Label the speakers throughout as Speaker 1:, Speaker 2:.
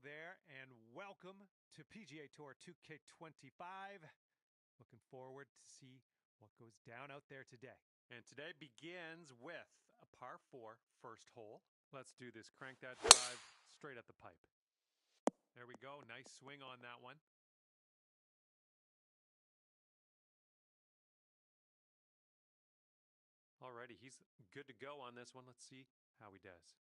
Speaker 1: there, and welcome to PGA Tour 2K25. Looking forward to see what goes down out there today. And today begins with a par 4 first hole. Let's do this. Crank that drive straight at the pipe. There we go. Nice swing on that one. Alrighty, he's good to go on this one. Let's see how he does.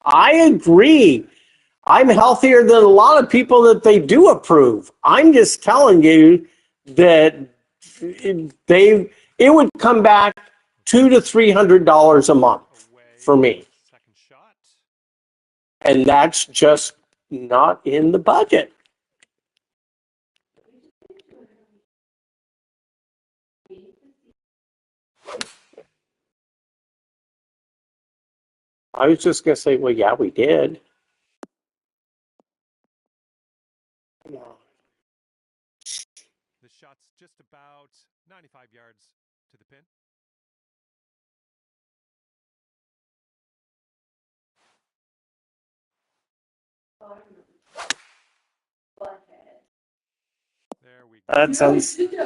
Speaker 2: I agree. I'm healthier than a lot of people that they do approve. I'm just telling you that it would come back $200 to $300 a month for me,
Speaker 1: Second shot.
Speaker 2: and that's just not in the budget. I was just going to say, well, yeah, we did.
Speaker 1: The shot's just about 95 yards to the pin. There we go.
Speaker 2: That sounds.
Speaker 1: Approach.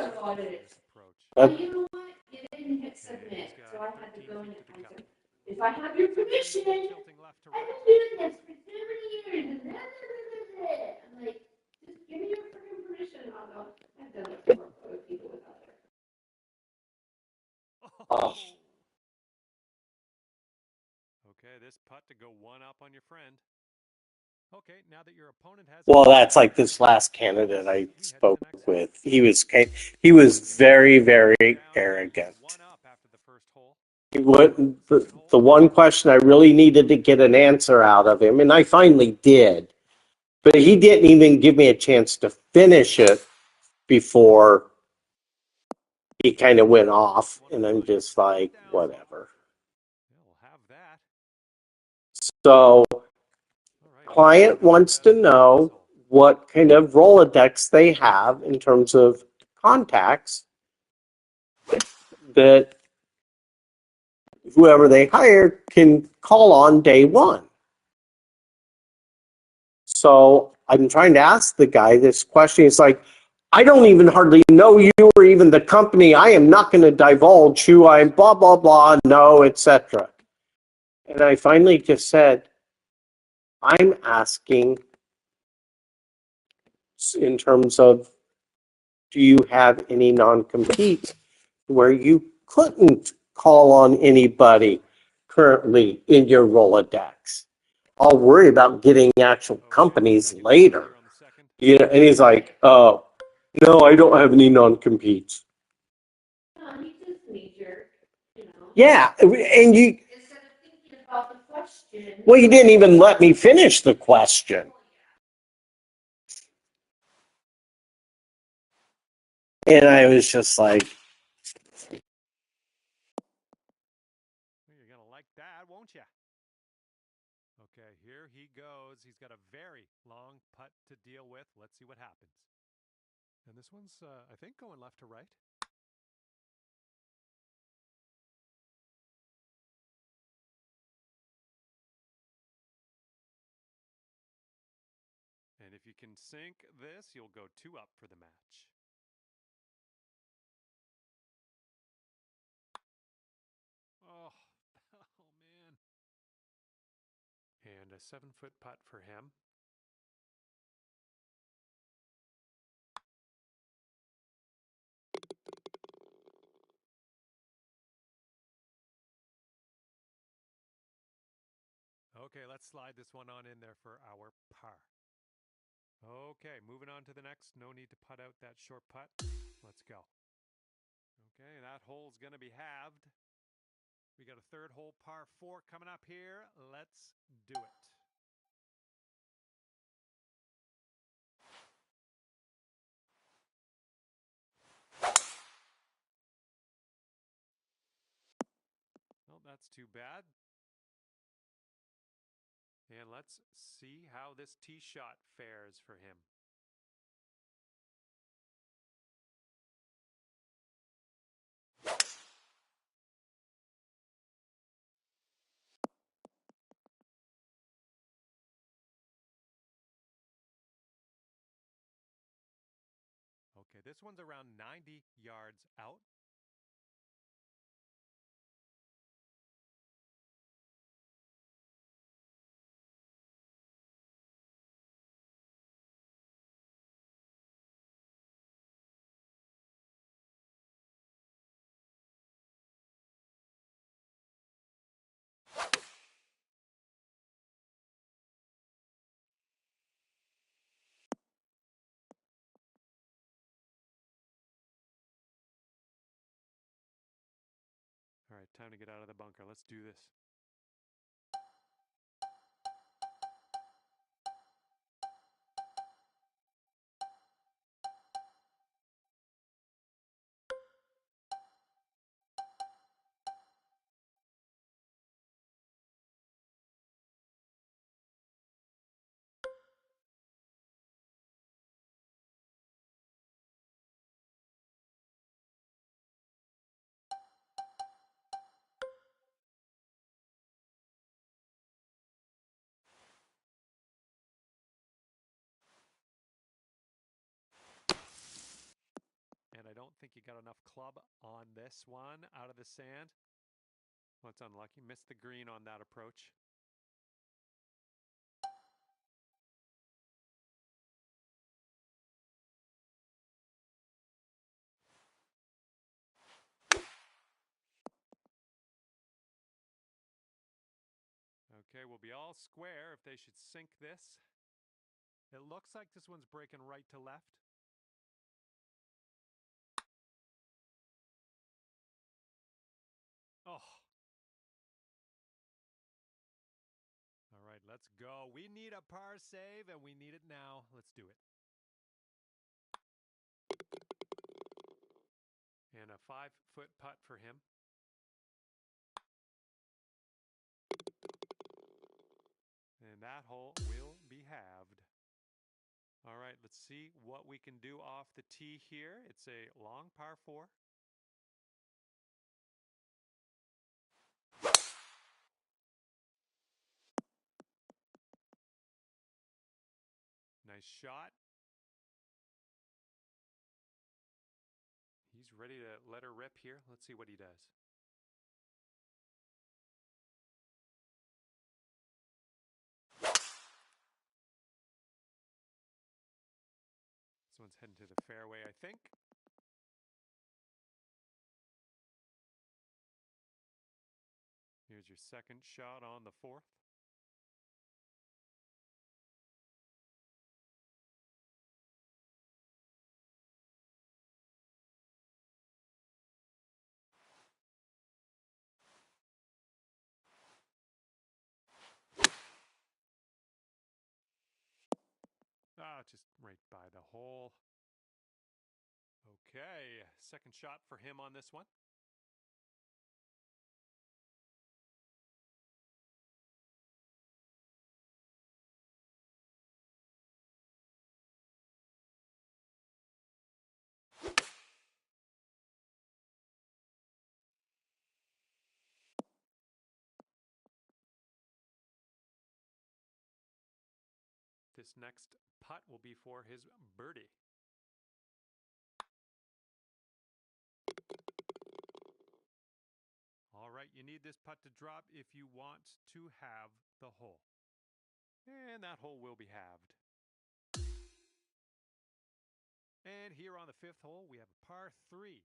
Speaker 3: You know what? You didn't hit submit, so I had to go in and enter. If I have your permission,
Speaker 1: Tilting left to
Speaker 3: I've
Speaker 1: right.
Speaker 3: been doing this for so many years, and I'm like, just give me your freaking permission, and I'll go. I've done it for other people without it.
Speaker 2: Oh.
Speaker 1: Okay, this putt to go one up on your friend. Okay, now that your opponent has.
Speaker 2: Well, that's like this last candidate I spoke with. He was very, very arrogant.
Speaker 1: One up after the first hole.
Speaker 2: The one question I really needed to get an answer out of him, and I finally did, but he didn't even give me a chance to finish it before he kind of went off, and I'm just like, whatever.
Speaker 1: We'll have that.
Speaker 2: So, client wants to know what kind of Rolodex they have in terms of contacts that whoever they hire can call on day one. So I'm trying to ask the guy this question. It's like, I don't even hardly know you or even the company. I am not going to divulge who I'm, blah, blah, blah, no, etc. And I finally just said, I'm asking in terms of, do you have any non-compete where you couldn't call on anybody currently in your Rolodex? I'll worry about getting actual companies later. You know, and he's like, oh, no, I don't have any non-competes.
Speaker 3: No, he just needs your, you know.
Speaker 2: Yeah, and you.
Speaker 3: Instead of thinking about the question.
Speaker 2: Well, you didn't even let me finish the question. And I was just like,
Speaker 1: you're going to like that, won't you? Okay, here he goes. He's got a very long putt to deal with. Let's see what happens. And this one's, I think, going left to right. And if you can sink this, you'll go 2 up for the match. Oh, oh man. And a 7-foot putt for him. Okay, let's slide this one on in there for our par. Okay, moving on to the next. No need to putt out that short putt. Let's go. Okay, that hole's going to be halved. We got a third hole par 4 coming up here. Let's do it. Well, that's too bad. And let's see how this tee shot fares for him. This one's around 90 yards out. All right, time to get out of the bunker. Let's do this. And I don't think you got enough club on this one out of the sand. Well, it's unlucky. Missed the green on that approach. Okay, we'll be all square if they should sink this. It looks like this one's breaking right to left. Oh. All right, let's go. We need a par save, and we need it now. Let's do it. And a 5-foot putt for him. And that hole will be halved. All right, let's see what we can do off the tee here. It's a long par 4. Nice shot. He's ready to let her rip here. Let's see what he does. This one's heading to the fairway, I think. Here's your second shot on the 4th. Ah, just right by the hole. Okay, second shot for him on this one. This next putt will be for his birdie. All right, you need this putt to drop if you want to have the hole. And that hole will be halved. And here on the 5th hole, we have a par 3.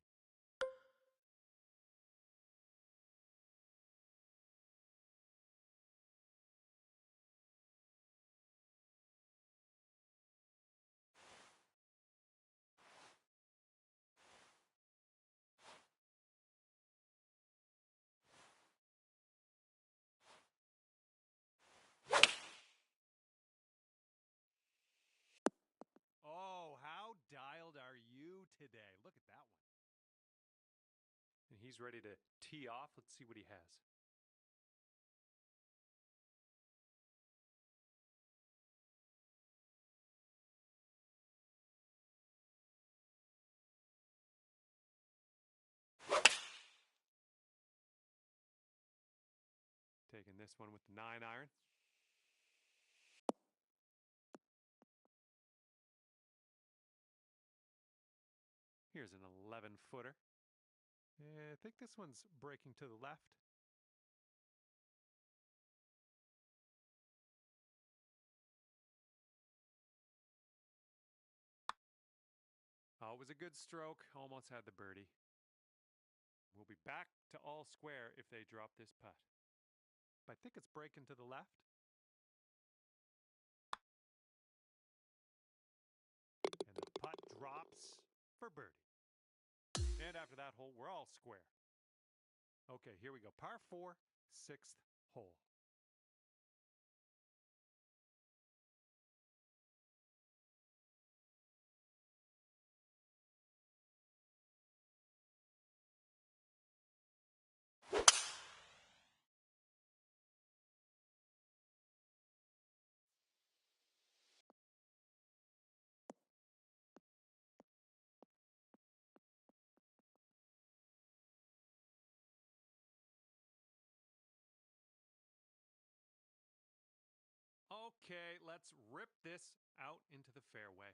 Speaker 1: Oh, how dialed are you today? Look at that one. And he's ready to tee off. Let's see what he has. Taking this one with the 9-iron. Here's an 11-footer. I think this one's breaking to the left. Oh, it was a good stroke. Almost had the birdie. We'll be back to all square if they drop this putt. But I think it's breaking to the left. And the putt drops for birdie. And after that hole, we're all square. Okay, here we go. Par 4, 6th hole. Okay, let's rip this out into the fairway.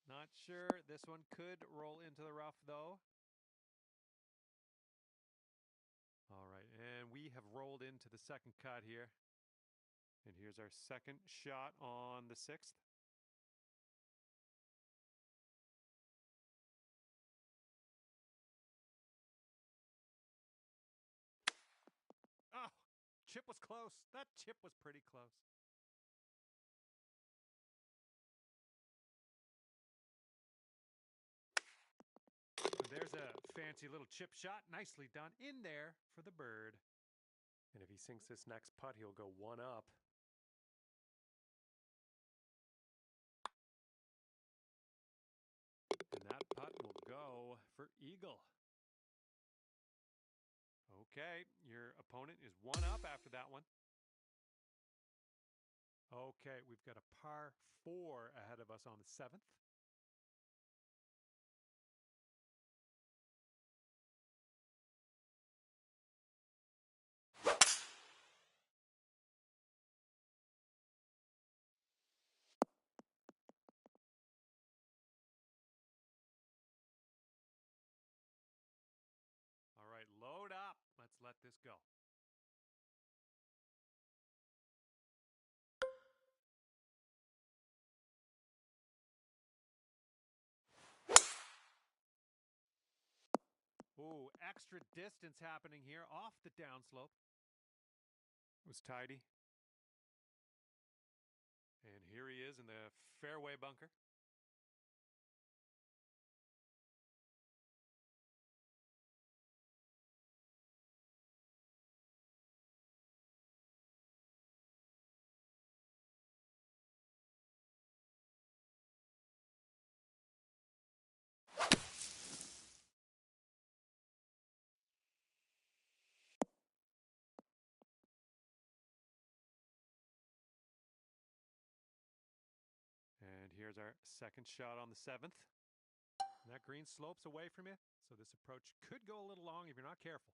Speaker 1: Not sure. This one could roll into the rough, though. All right, and we have rolled into the second cut here. And here's our second shot on the 6th. Oh, chip was close. That chip was pretty close. And there's a fancy little chip shot. Nicely done in there for the bird. And if he sinks this next putt, he'll go one up. And that putt will go for eagle. Okay, your opponent is one up after that one. Okay, we've got a par 4 ahead of us on the 7th. All right, load up. Let's let this go. Ooh, extra distance happening here off the downslope. It was tidy. And here he is in the fairway bunker. And here's our second shot on the 7th. And that green slopes away from you, so this approach could go a little long if you're not careful.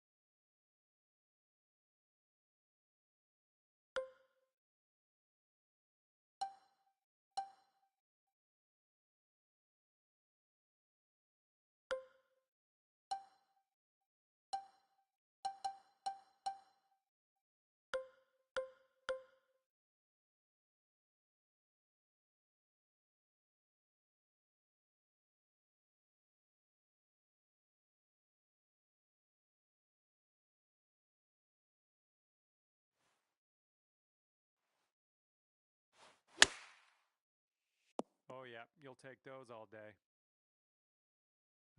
Speaker 1: Oh yeah, you'll take those all day.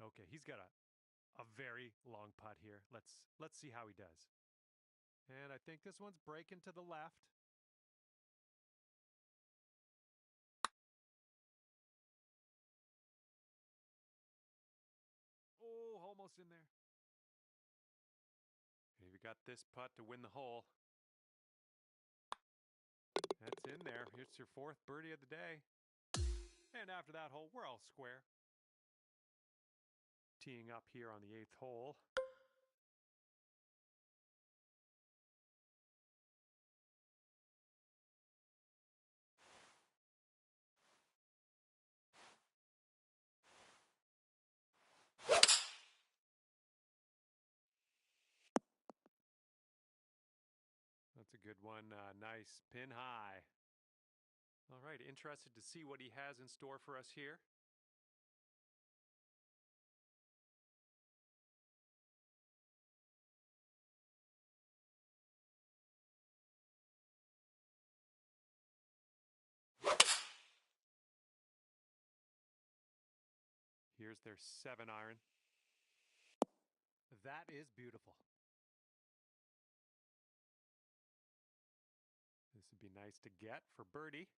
Speaker 1: Okay, he's got a very long putt here. Let's see how he does. And I think this one's breaking to the left. Oh, almost in there. And we got this putt to win the hole. That's in there. Here's your fourth birdie of the day. And after that hole, we're all square. Teeing up here on the 8th hole. That's a good one. Nice pin high. All right, interested to see what he has in store for us here. Here's their 7-iron. That is beautiful. This would be nice to get for birdie.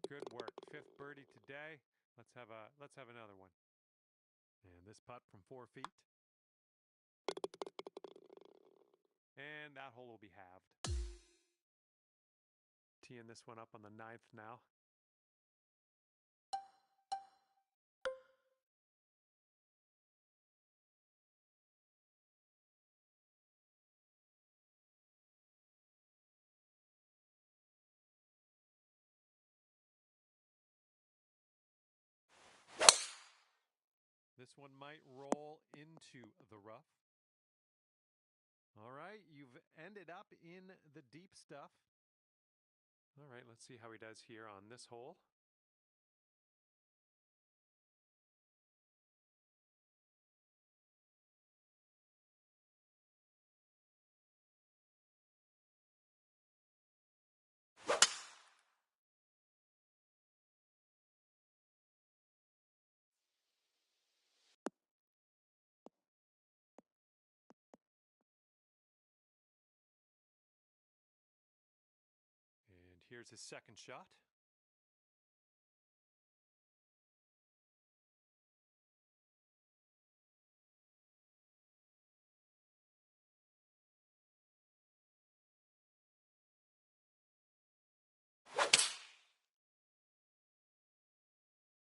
Speaker 1: Good work. 5th birdie today. Let's have another one. And this putt from 4 feet. And that hole will be halved. Teeing this one up on the 9th now. This one might roll into the rough. All right, you've ended up in the deep stuff. All right, let's see how he does here on this hole. And here's his second shot.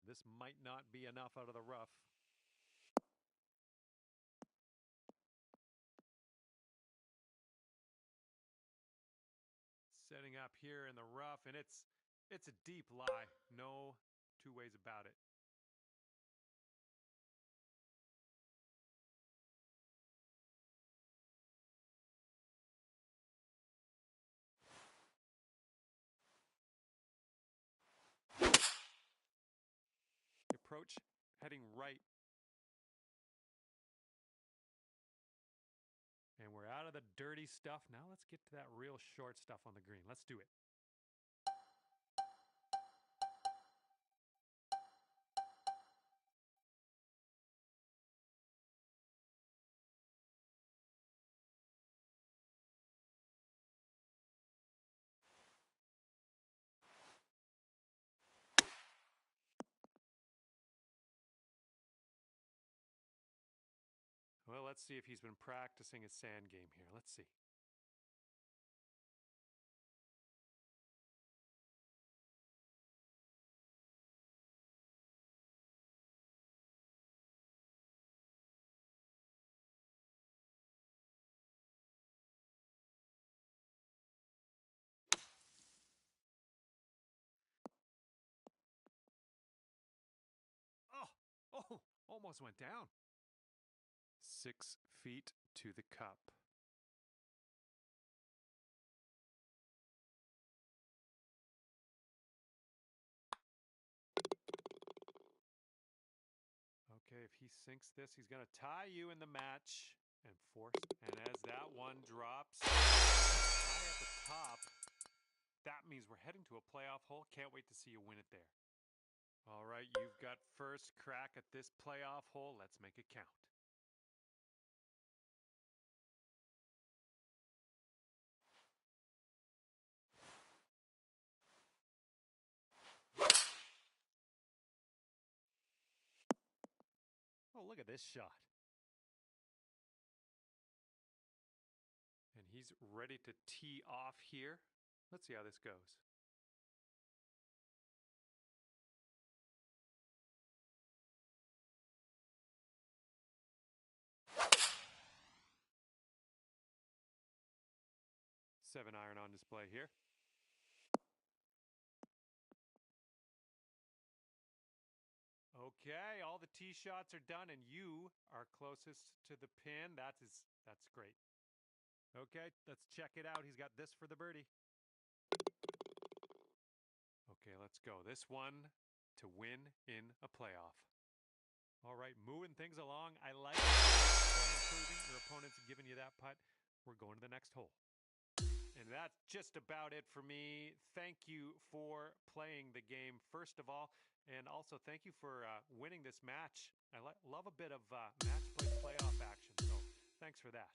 Speaker 1: This might not be enough out of the rough. Setting up here in the rough, and it's a deep lie. No two ways about it. Approach heading right. And we're out of the dirty stuff. Now let's get to that real short stuff on the green. Let's do it. Well, let's see if he's been practicing his sand game here. Let's see. Oh, oh, almost went down. 6 feet to the cup. Okay, if he sinks this, he's going to tie you in the match and force. And as that one drops high at the top, that means we're heading to a playoff hole. Can't wait to see you win it there. All right, you've got first crack at this playoff hole. Let's make it count. Oh, look at this shot. And he's ready to tee off here Let's see how this goes. Seven iron on display here. Okay, all the tee shots are done, and you are closest to the pin. That's great. Okay, let's check it out. He's got this for the birdie. Okay, let's go. This one to win in a playoff. All right, moving things along. I like improving. Your opponent's giving you that putt. We're going to the next hole. And that's just about it for me. Thank you for playing the game, first of all. And also, thank you for winning this match. I love a bit of match play playoff action. So thanks for that.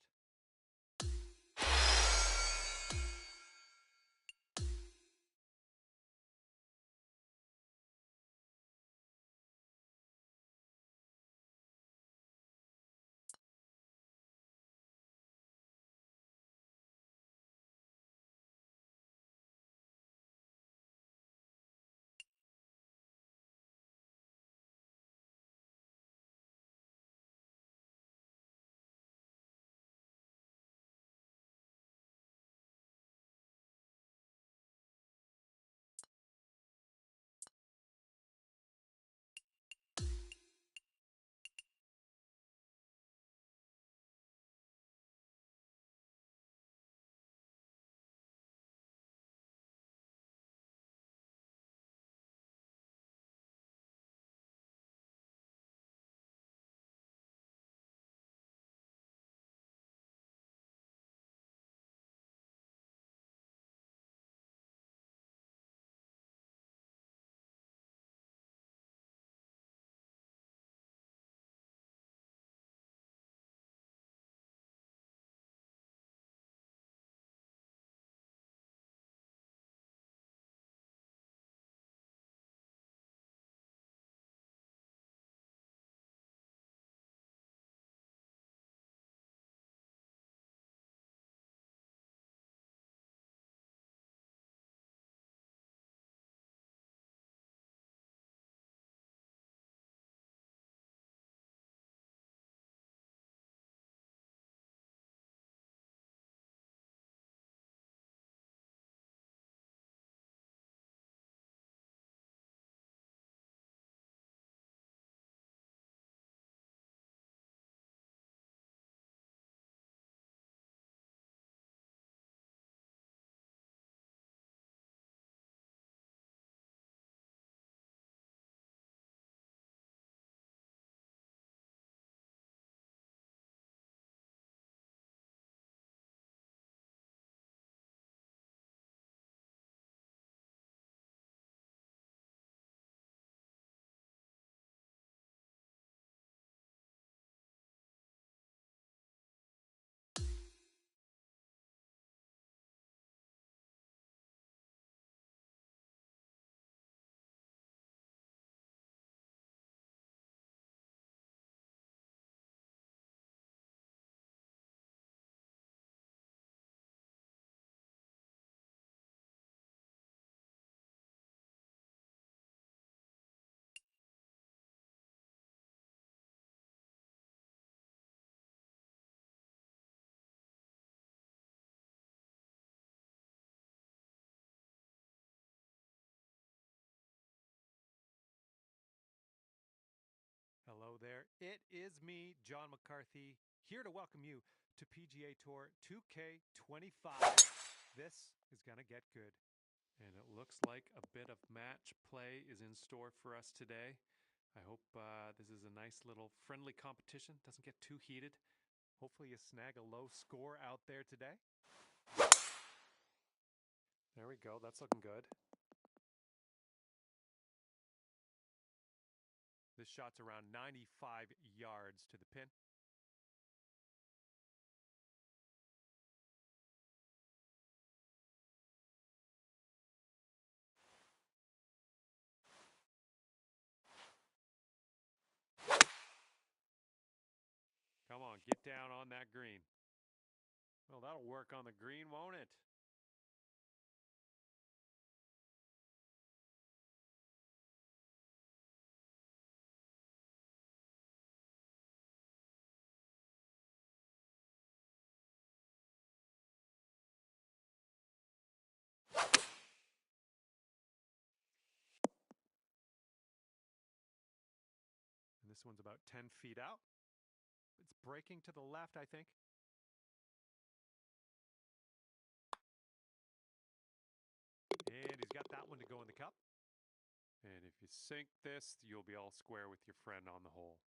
Speaker 1: Hello there. It is me, John McCarthy, here to welcome you to PGA Tour 2K25. This is going to get good. And it looks like a bit of match play is in store for us today. I hope this is a nice little friendly competition. Doesn't get too heated. Hopefully you snag a low score out there today. There we go. That's looking good. This shot's around 95 yards to the pin. Come on, get down on that green. Well, that'll work on the green, won't it? This one's about 10 feet out. It's breaking to the left, I think. And he's got that one to go in the cup. And if you sink this, you'll be all square with your friend on the hole.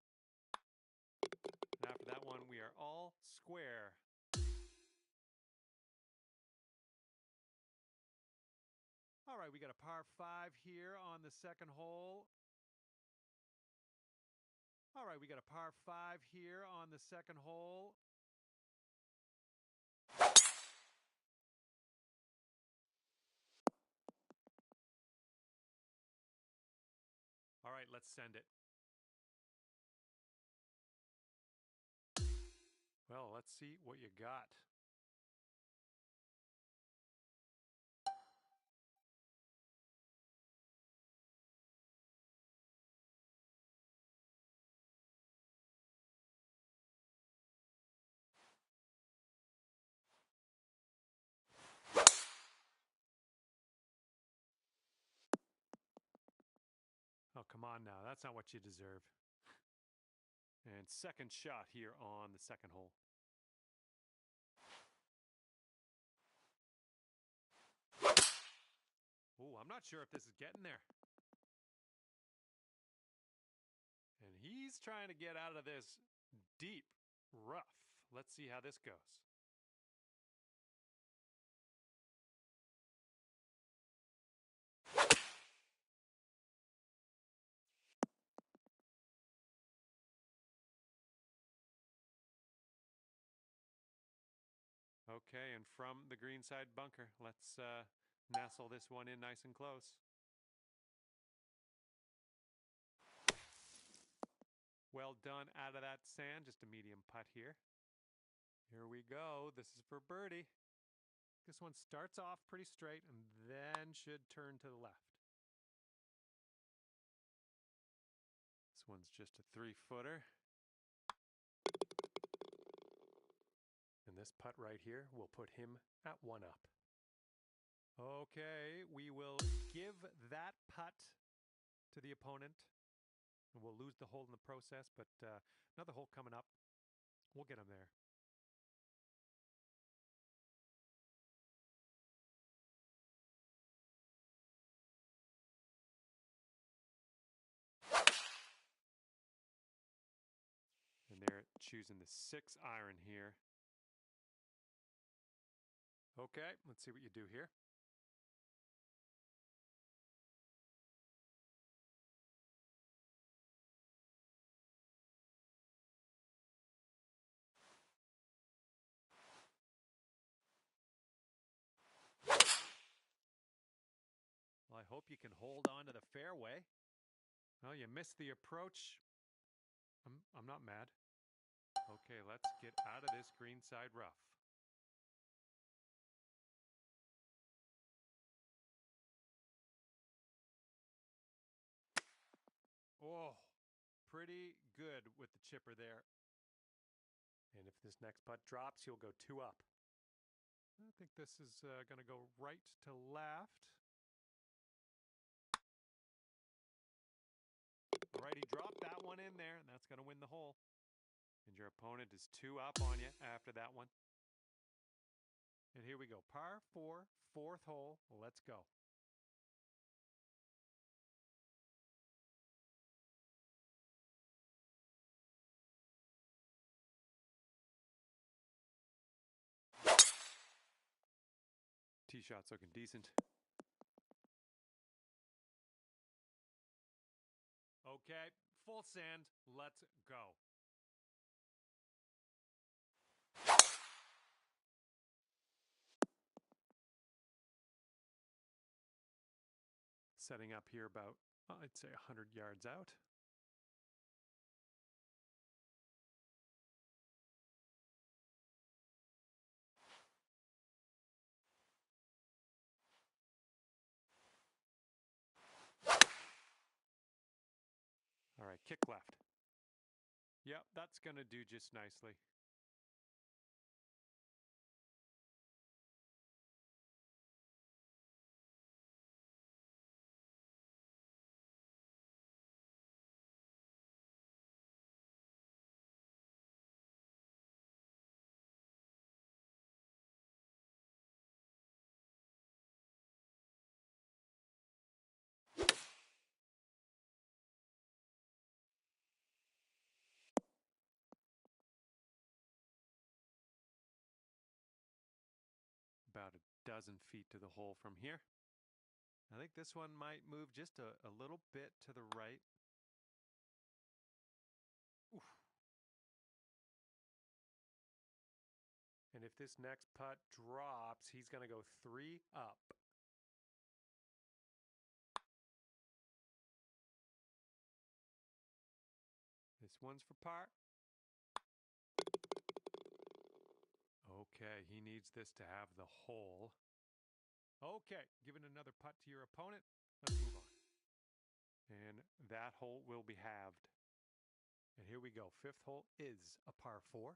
Speaker 1: And after that one, we are all square. All right, we got a par 5 here on the second hole. All right, we got a par 5 here on the second hole. All right, let's send it. Well, let's see what you got. Oh, come on now. That's not what you deserve. And second shot here on the second hole. Oh, I'm not sure if this is getting there. And he's trying to get out of this deep rough. Let's see how this goes. Okay, and from the greenside bunker, let's nestle this one in nice and close. Well done out of that sand, just a medium putt here. Here we go. This is for birdie. This one starts off pretty straight and then should turn to the left. This one's just a 3-footer. And this putt right here will put him at 1 up. Okay, we will give that putt to the opponent. And we'll lose the hole in the process, but another hole coming up. We'll get him there. And they're choosing the 6-iron here. Okay, let's see what you do here. Well, I hope you can hold on to the fairway. Well, you missed the approach. I'm not mad. Okay, let's get out of this greenside rough. Oh, pretty good with the chipper there. And if this next putt drops, you'll go 2 up. I think this is going to go right to left. All right, he dropped that one in there, and that's going to win the hole. And your opponent is 2 up on you after that one. And here we go. Par 4, 4th hole. Let's go. Tee shot's looking decent. Okay, full sand. Let's go. Setting up here about, I'd say 100 yards out. All right, kick left. Yep, that's going to do just nicely. dozen feet to the hole from here. I think this one might move just a little bit to the right. Oof. And if this next putt drops, he's going to go 3 up. This one's for par. Okay, he needs this to have the hole. Okay, giving another putt to your opponent. Let's move on. And that hole will be halved. And here we go. Fifth hole is a par 4.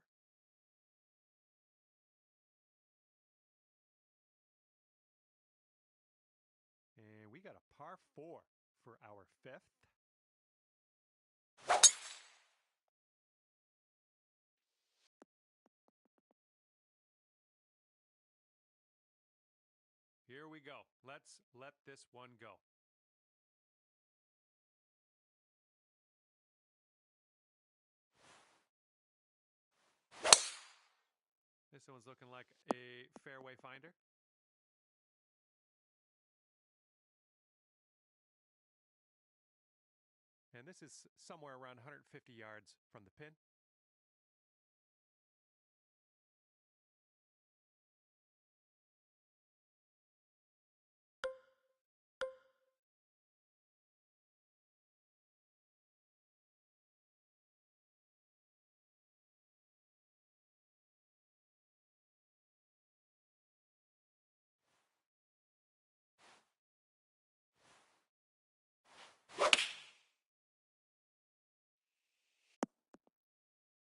Speaker 1: And we got a par 4 for our fifth. Here we go. Let's let this one go. This one's looking like a fairway finder. And this is somewhere around 150 yards from the pin.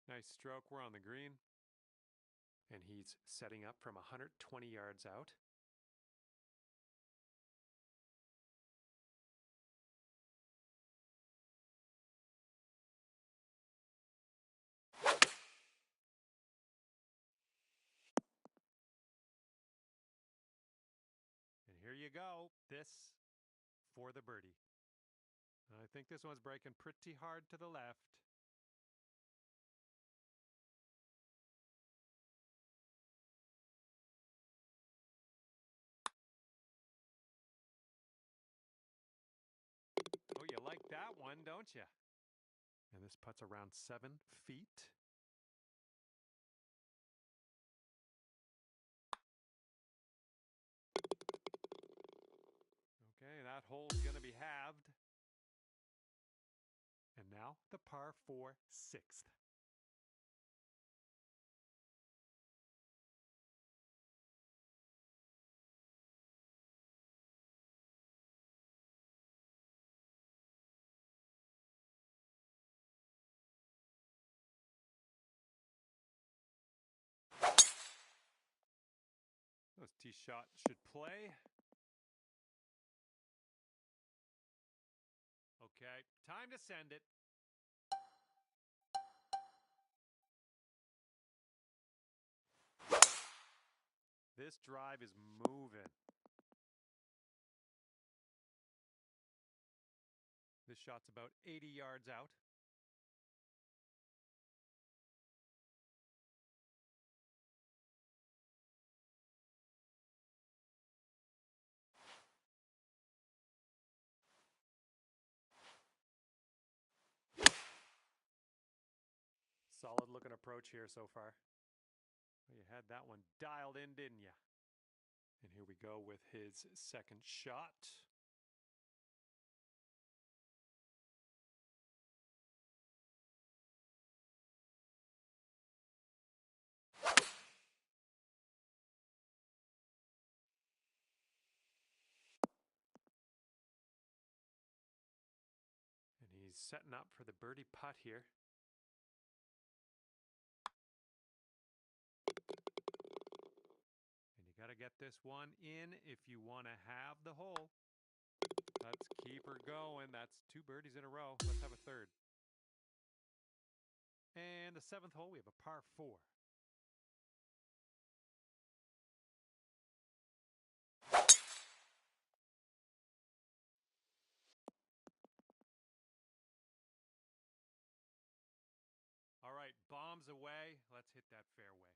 Speaker 1: Nice stroke. We're on the green. And he's setting up from 120 yards out. And here you go. This for the birdie. I think this one's breaking pretty hard to the left. Oh, you like that one, don't you? And this putt's around 7 feet. Okay, that hole's going to be halved. And now the par 4 sixth. Those tee shot should play. Okay, time to send it. This drive is moving. This shot's about 80 yards out. Solid looking approach here so far. Well, you had that one dialed in, didn't you? And here we go with his second shot. And he's setting up for the birdie putt here. And you got to get this one in if you want to have the hole. Let's keep her going. That's 2 birdies in a row. Let's have a third. And the 7th hole, we have a par 4. All right, bombs away. Let's hit that fairway.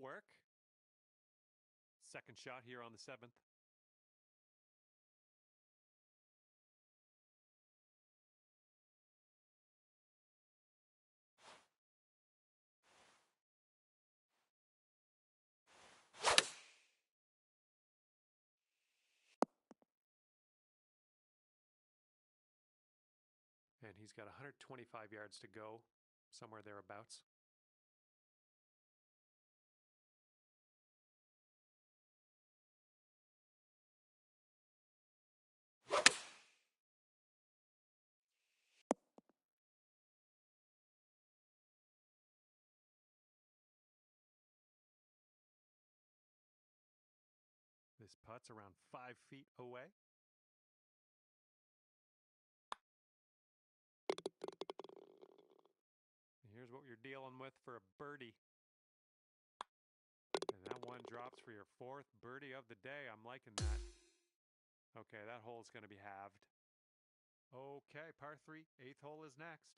Speaker 1: work. Second shot here on the 7th. And he's got 125 yards to go, somewhere thereabouts. This putt's around 5 feet away. And here's what you're dealing with for a birdie. And that one drops for your 4th birdie of the day. I'm liking that. Okay, that hole's going to be halved. Okay, par 3, 8th hole is next.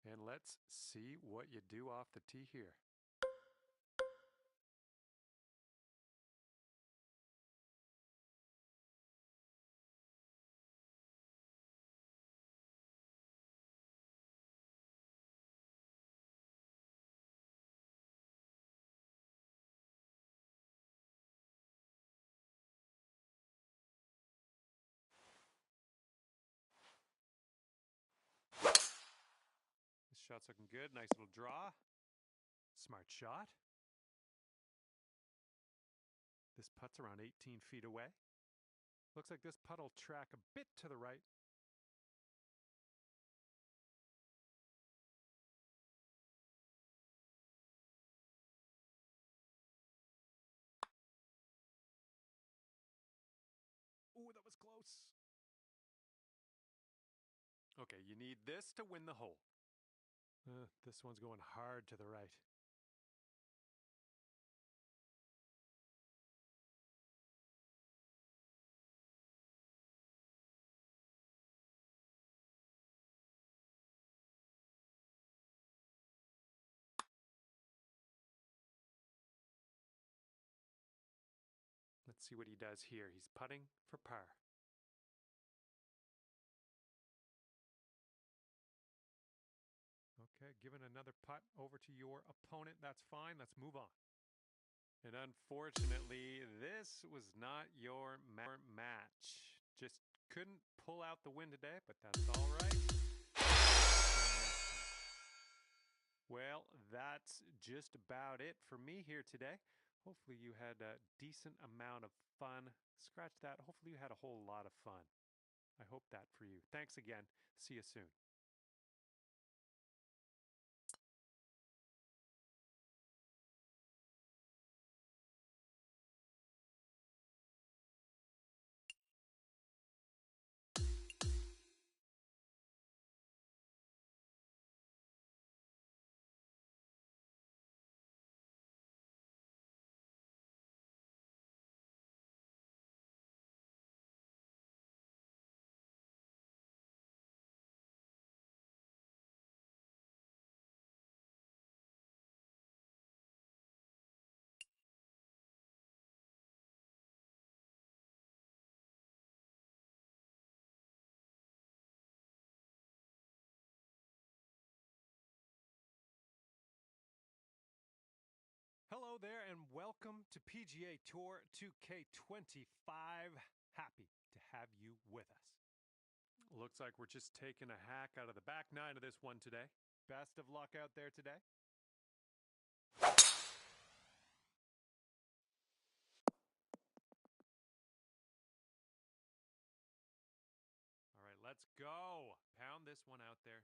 Speaker 1: And let's see what you do off the tee here. This shot's looking good. Nice little draw. Smart shot. This putt's around 18 feet away. Looks like this putt will track a bit to the right. Ooh, that was close. Okay, you need this to win the hole. This one's going hard to the right. Let's see what he does here. He's putting for par. Okay, giving another putt over to your opponent. That's fine. Let's move on. And unfortunately, this was not your match. Just couldn't pull out the win today, but that's all right. Well, that's just about it for me here today. Hopefully you had a decent amount of fun. Scratch that. Hopefully you had a whole lot of fun. I hope that for you. Thanks again. See you soon. Hello there and welcome to PGA Tour 2K25. Happy to have you with us. Looks like we're just taking a hack out of the back nine of this one today. Best of luck out there today. All right, let's go. Pound this one out there.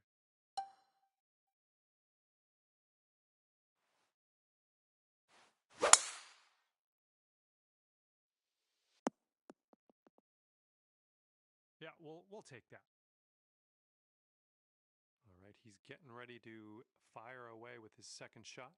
Speaker 1: we'll take that. All right, he's getting ready to fire away with his second shot.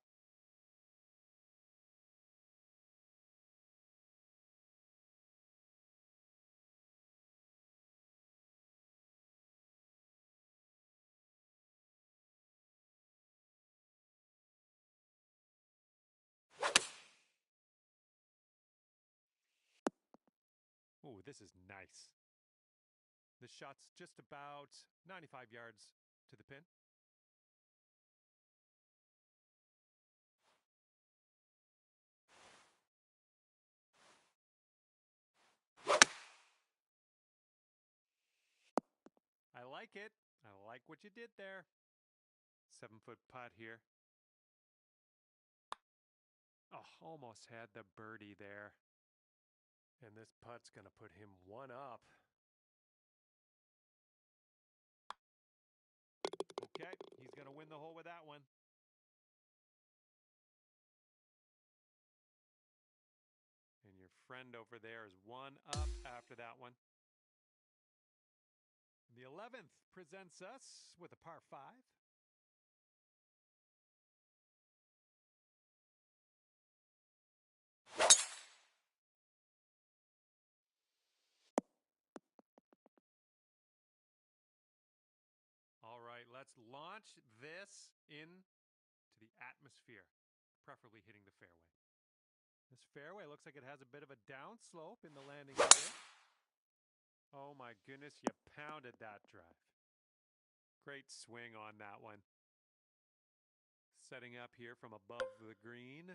Speaker 1: Ooh, this is nice. This shot's just about 95 yards to the pin. I like it. I like what you did there. 7-foot putt here. Oh, almost had the birdie there. And this putt's going to put him one up. Okay, he's going to win the hole with that one. And your friend over there is one up after that one. The 11th presents us with a par 5. All right, let's launch this into the atmosphere, preferably hitting the fairway. This fairway looks like it has a bit of a downslope in the landing area. Oh my goodness, you pounded that drive. Great swing on that one. Setting up here from above the green.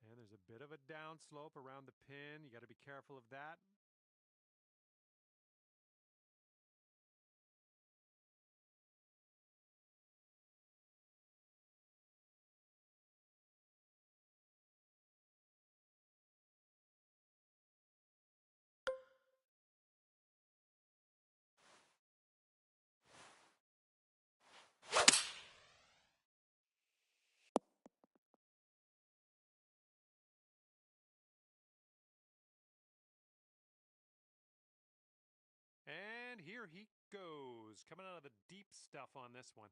Speaker 1: And there's a bit of a downslope around the pin. You got to be careful of that. And here he goes, coming out of the deep stuff on this one.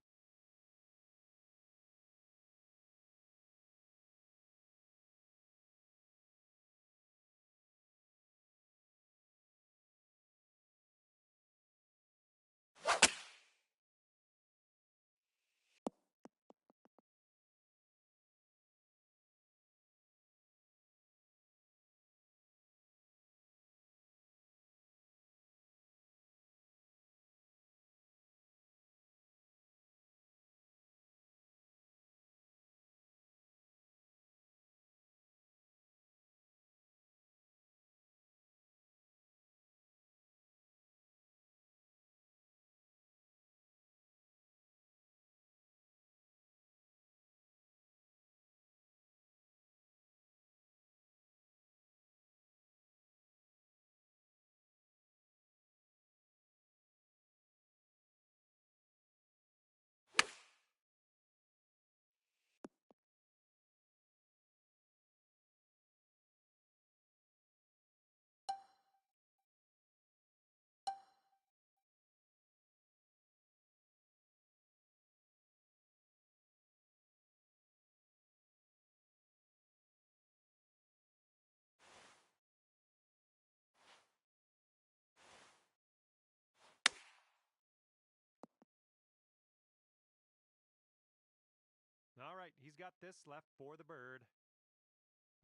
Speaker 1: All right, he's got this left for the bird.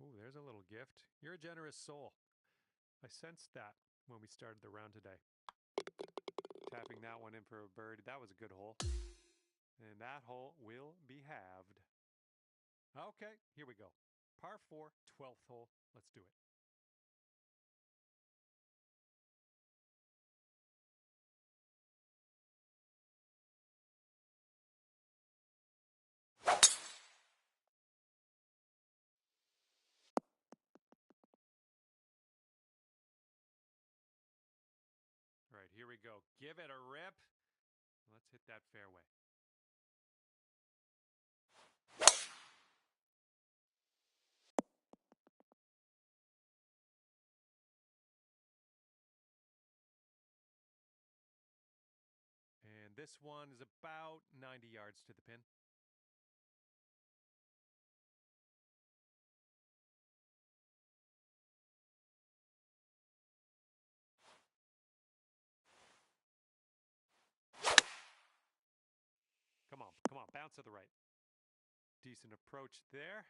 Speaker 1: Ooh, there's a little gift. You're a generous soul. I sensed that when we started the round today. Tapping that one in for a birdie. That was a good hole. And that hole will be halved. Okay, here we go. Par 4, 12th hole. Let's do it. All right, here we go. Give it a rip. Let's hit that fairway. this one is about 90 yards to the pin. Come on, bounce to the right. Decent approach there.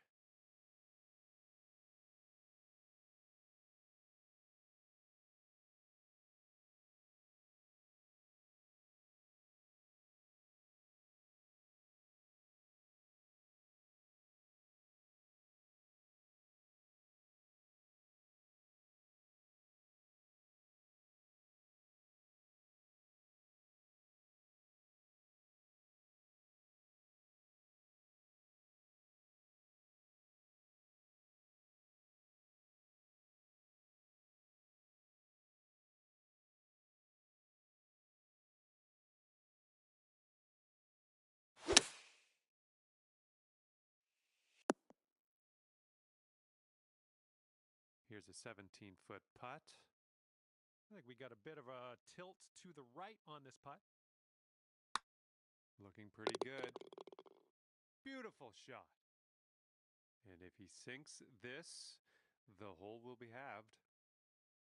Speaker 1: Here's a 17-foot putt. I think we got a bit of a tilt to the right on this putt. Looking pretty good. Beautiful shot. And if he sinks this, the hole will be halved.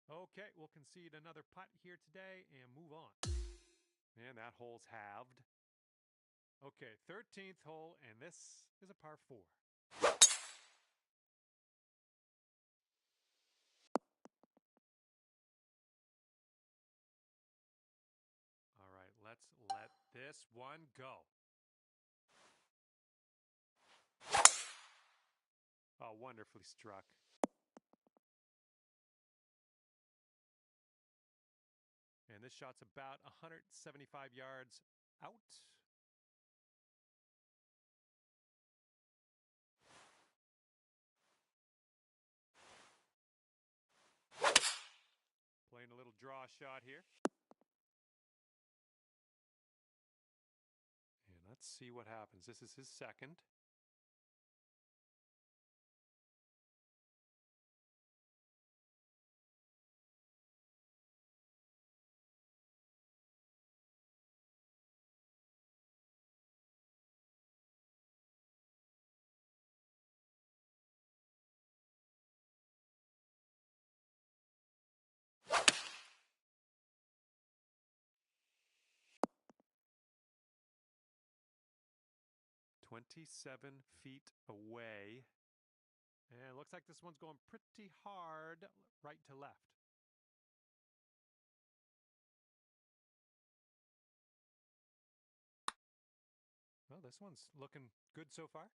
Speaker 1: Okay, we'll concede another putt here today and move on. And that hole's halved. Okay, 13th hole, and this is a par 4. All right, let's let this one go. Oh, wonderfully struck. And this shot's about 175 yards out. Playing a little draw shot here. And let's see what happens. This is his second. "27 feet away." And it looks like this one's going pretty hard right to left. Well, this one's looking good so far.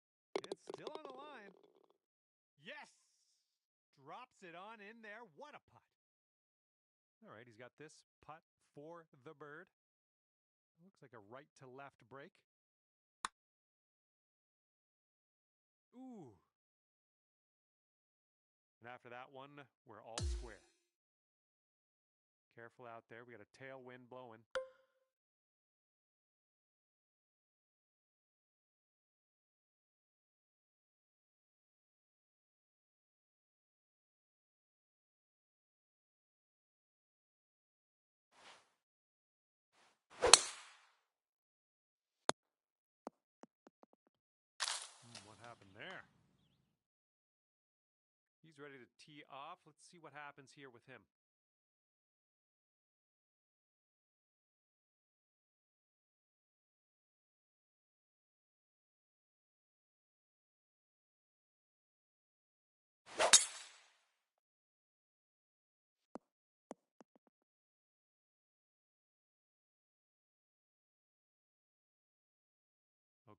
Speaker 1: It's still on the line. Yes! Drops it on in there. What a putt. All right, he's got this putt for the bird. Looks like a right to left break. Ooh. And after that one, we're all square. Careful out there. We got a tailwind blowing. What happened there? He's ready to tee off. Let's see what happens here with him.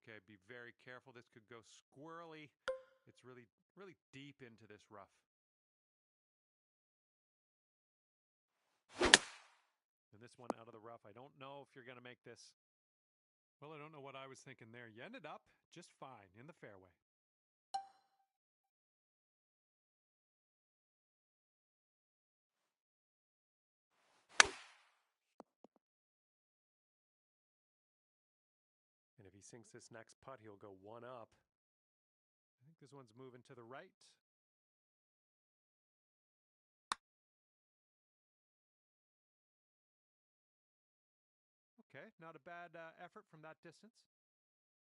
Speaker 1: Okay, be very careful. This could go squirrely. It's really, really deep into this rough. And this one out of the rough. I don't know if you're going to make this. Well, I don't know what I was thinking there. You ended up just fine in the fairway. And if he sinks this next putt, he'll go one up. I think this one's moving to the right. Okay, Okay, not a bad effort from that distance.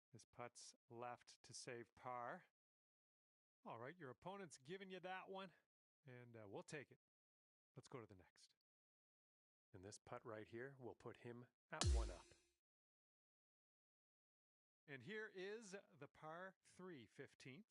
Speaker 1: This putt's left to save par. All right, your opponent's giving you that one, and we'll take it. Let's go to the next. And this putt right here will put him at 1 up. And here is the par 3 15th.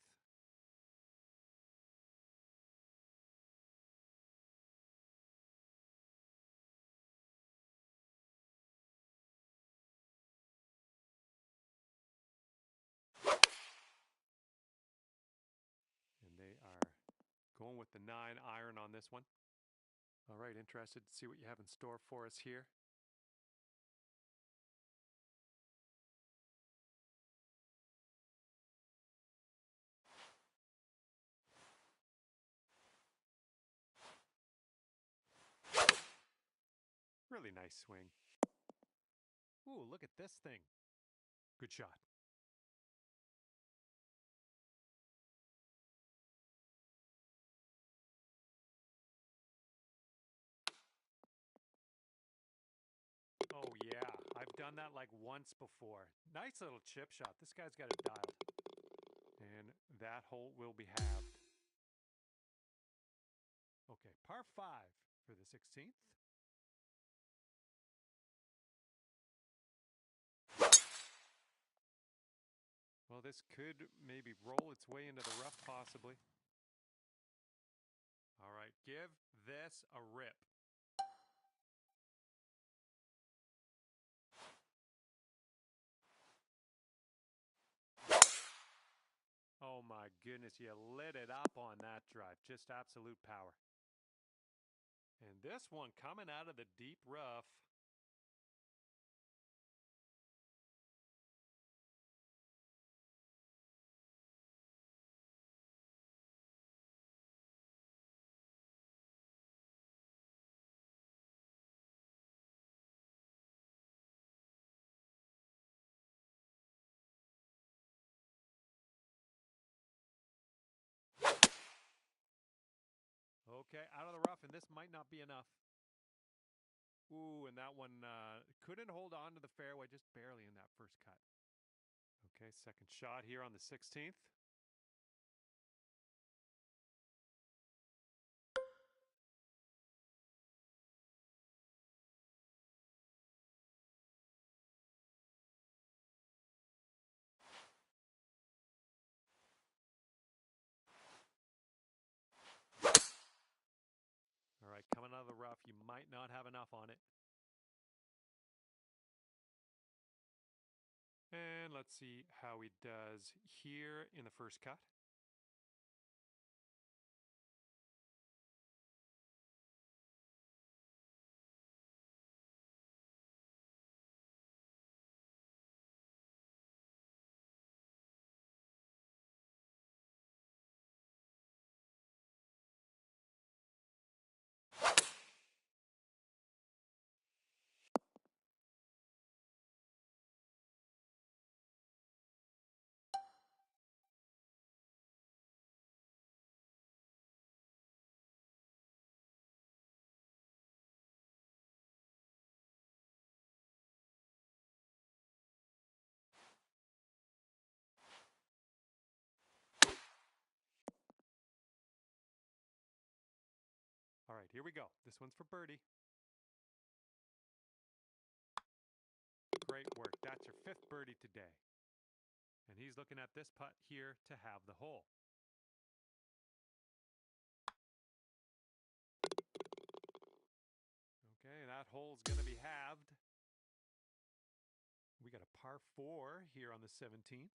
Speaker 1: And they are going with the 9-iron on this one. All right, interested to see what you have in store for us here. Really nice swing. Ooh, look at this thing. Good shot. Oh, yeah. I've done that like once before. Nice little chip shot. This guy's got it dialed. And that hole will be halved. Okay, par 5 for the 16th. Well, this could maybe roll its way into the rough, possibly. All right, give this a rip. Oh my goodness, you lit it up on that drive. Just absolute power. And this one coming out of the deep rough. Okay, out of the rough, and this might not be enough. Ooh, and that one couldn't hold on to the fairway, just barely in that first cut. Okay, second shot here on the 16th. All right, coming out of the rough, you might not have enough on it. And let's see how he does here in the first cut. All right, here we go. This one's for birdie. Great work. That's your 5th birdie today. And he's looking at this putt here to have the hole. Okay, that hole's going to be halved. We got a par 4 here on the 17th.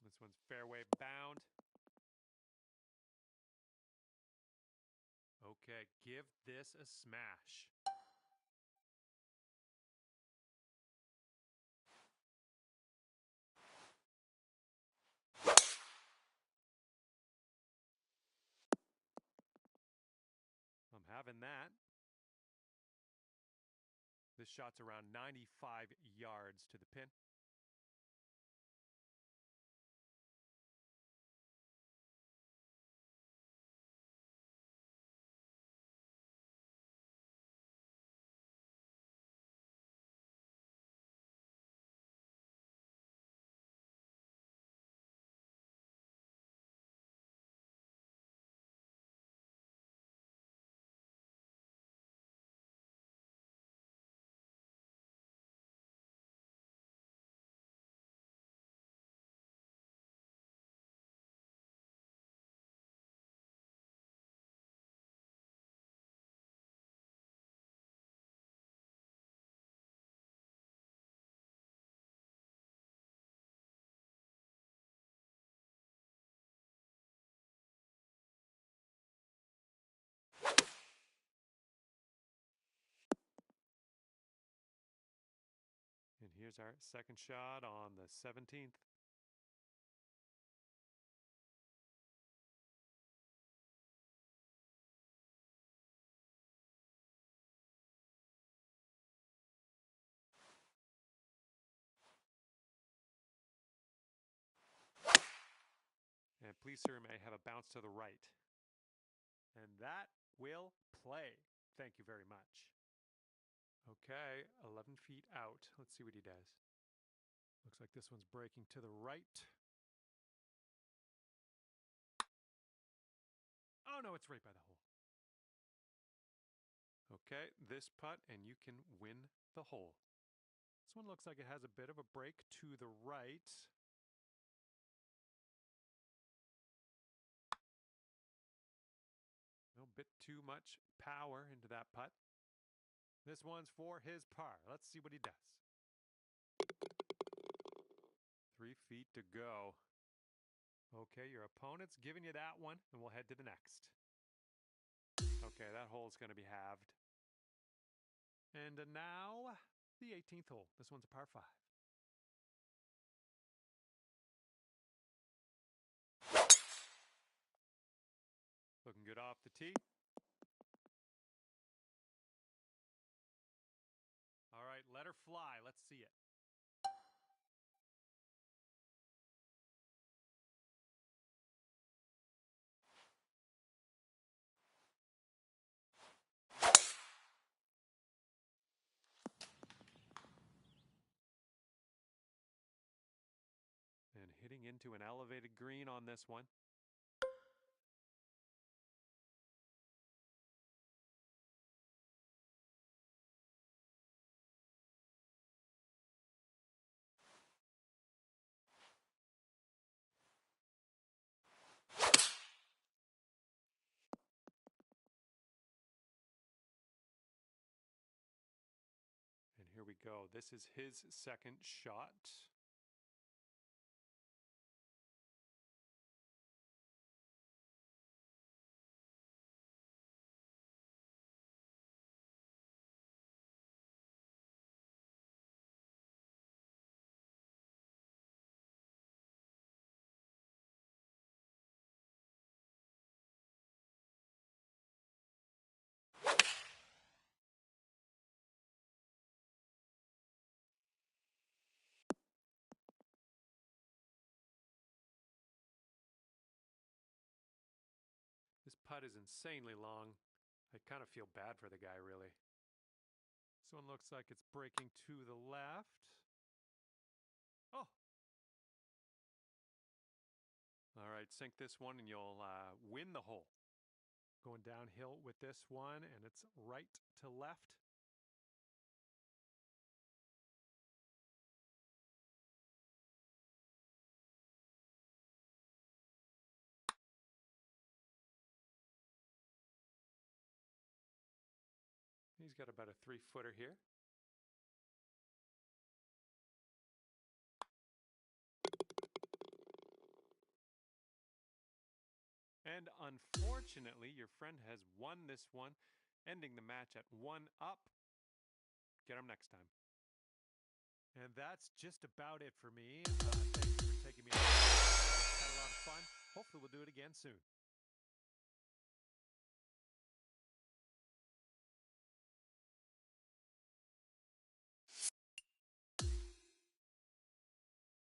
Speaker 1: This one's fairway bound. Okay, give this a smash. I'm having that. This shot's around 95 yards to the pin. And here's our second shot on the 17th. And please, sir, may have a bounce to the right. And that will play. Thank you very much. Okay, 11 feet out. Let's see what he does. Looks like this one's breaking to the right. Oh no, it's right by the hole. Okay, this putt, and you can win the hole. This one looks like it has a bit of a break to the right. A bit too much power into that putt. This one's for his par. Let's see what he does. 3 feet to go. Okay, your opponent's giving you that one, and we'll head to the next. Okay, that hole's going to be halved. And now, the 18th hole. This one's a par 5. Looking good off the tee. All right, let her fly. Let's see it. And hitting into an elevated green on this one. And here we go. This is his second shot. This putt is insanely long. I kind of feel bad for the guy, really. This one looks like it's breaking to the left. Oh! All right, sink this one and you'll win the hole. Going downhill with this one, and it's right to left. He's got about a 3-footer here. And unfortunately, your friend has won this one, ending the match at 1 up. Get him next time. And that's just about it for me. Thank you for taking me on. Had a lot of fun. Hopefully we'll do it again soon.